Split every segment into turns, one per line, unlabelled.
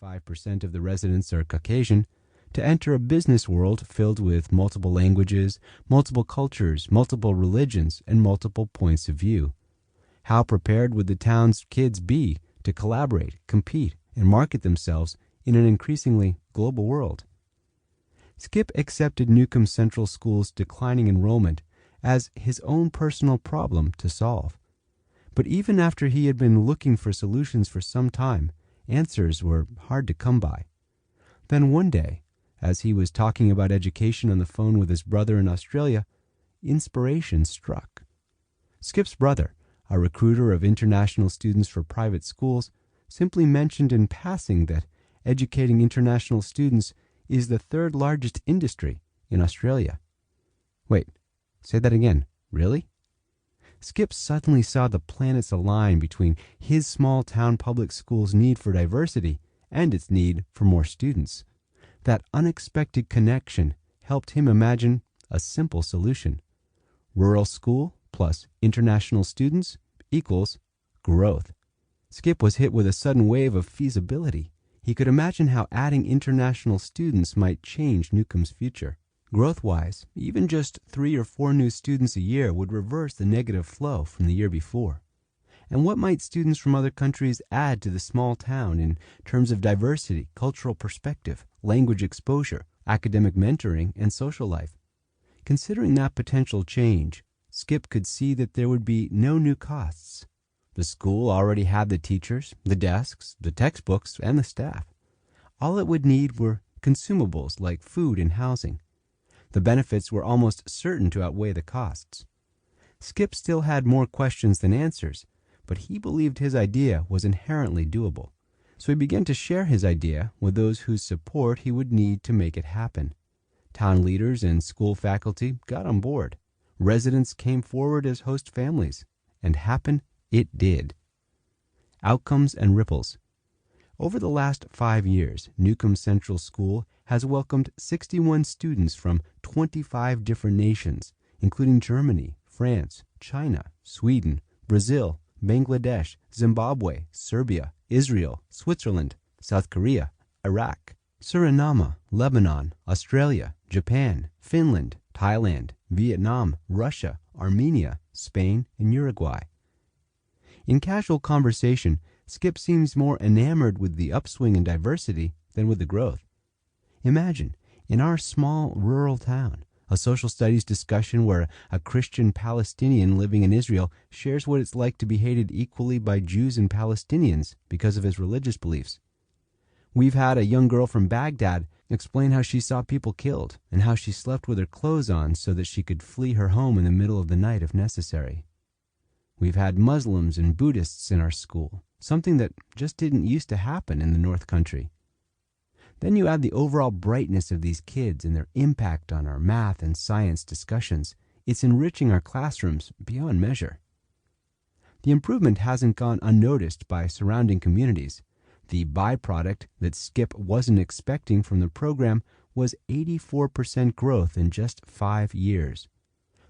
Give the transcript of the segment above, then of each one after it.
85% of the residents are Caucasian, to enter a business world filled with multiple languages, multiple cultures, multiple religions, and multiple points of view. How prepared would the town's kids be to collaborate, compete, and market themselves in an increasingly global world? Skip accepted Newcomb Central School's declining enrollment as his own personal problem to solve. But even after he had been looking for solutions for some time, answers were hard to come by. Then one day, as he was talking about education on the phone with his brother in Australia, inspiration struck. Skip's brother, a recruiter of international students for private schools, simply mentioned in passing that educating international students is the third largest industry in Australia. Wait, say that again. Really? Skip suddenly saw the planets align between his small town public school's need for diversity and its need for more students. That unexpected connection helped him imagine a simple solution. Rural school plus international students equals growth. Skip was hit with a sudden wave of feasibility. He could imagine how adding international students might change Newcomb's future. Growth-wise, even just 3 or 4 new students a year would reverse the negative flow from the year before. And what might students from other countries add to the small town in terms of diversity, cultural perspective, language exposure, academic mentoring, and social life? Considering that potential change, Skip could see that there would be no new costs. The school already had the teachers, the desks, the textbooks, and the staff. All it would need were consumables like food and housing. The benefits were almost certain to outweigh the costs. Skip still had more questions than answers, but he believed his idea was inherently doable. So he began to share his idea with those whose support he would need to make it happen. Town leaders and school faculty got on board. Residents came forward as host families, and happen it did. Outcomes and ripples. Over the last 5 years, Newcomb Central School has welcomed 61 students from 25 different nations, including Germany, France, China, Sweden, Brazil, Bangladesh, Zimbabwe, Serbia, Israel, Switzerland, South Korea, Iraq, Suriname, Lebanon, Australia, Japan, Finland, Thailand, Vietnam, Russia, Armenia, Spain, and Uruguay. In casual conversation, Skip seems more enamored with the upswing in diversity than with the growth. Imagine, in our small rural town, a social studies discussion where a Christian Palestinian living in Israel shares what it's like to be hated equally by Jews and Palestinians because of his religious beliefs. We've had a young girl from Baghdad explain how she saw people killed and how she slept with her clothes on so that she could flee her home in the middle of the night if necessary. We've had Muslims and Buddhists in our school, something that just didn't used to happen in the North Country. Then you add the overall brightness of these kids and their impact on our math and science discussions. It's enriching our classrooms beyond measure. The improvement hasn't gone unnoticed by surrounding communities. The byproduct that Skip wasn't expecting from the program was 84% growth in just 5 years.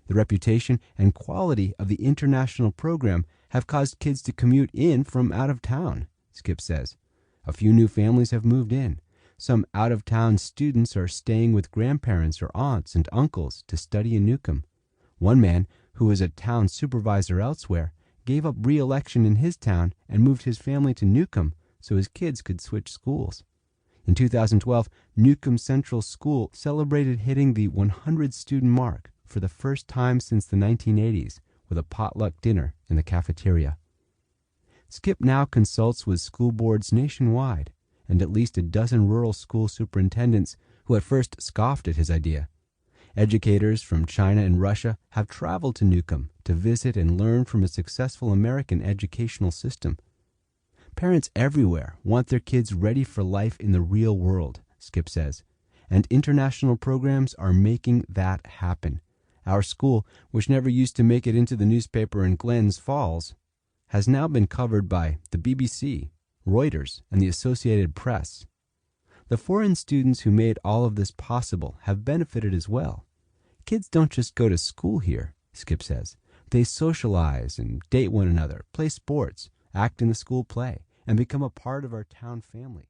The reputation and quality of the international program have caused kids to commute in from out of town, Skip says. A few new families have moved in. Some out-of-town students are staying with grandparents or aunts and uncles to study in Newcomb. One man, who was a town supervisor elsewhere, gave up re-election in his town and moved his family to Newcomb so his kids could switch schools. In 2012, Newcomb Central School celebrated hitting the 100-student mark for the first time since the 1980s with a potluck dinner in the cafeteria. Skip now consults with school boards nationwide and at least a dozen rural school superintendents who at first scoffed at his idea. Educators from China and Russia have traveled to Newcomb to visit and learn from a successful American educational system. Parents everywhere want their kids ready for life in the real world, Skip says, and international programs are making that happen. Our school, which never used to make it into the newspaper in Glens Falls, has now been covered by the BBC, Reuters, and the Associated Press. The foreign students who made all of this possible have benefited as well. Kids don't just go to school here, Skip says. They socialize and date one another, play sports, act in the school play, and become a part of our town family.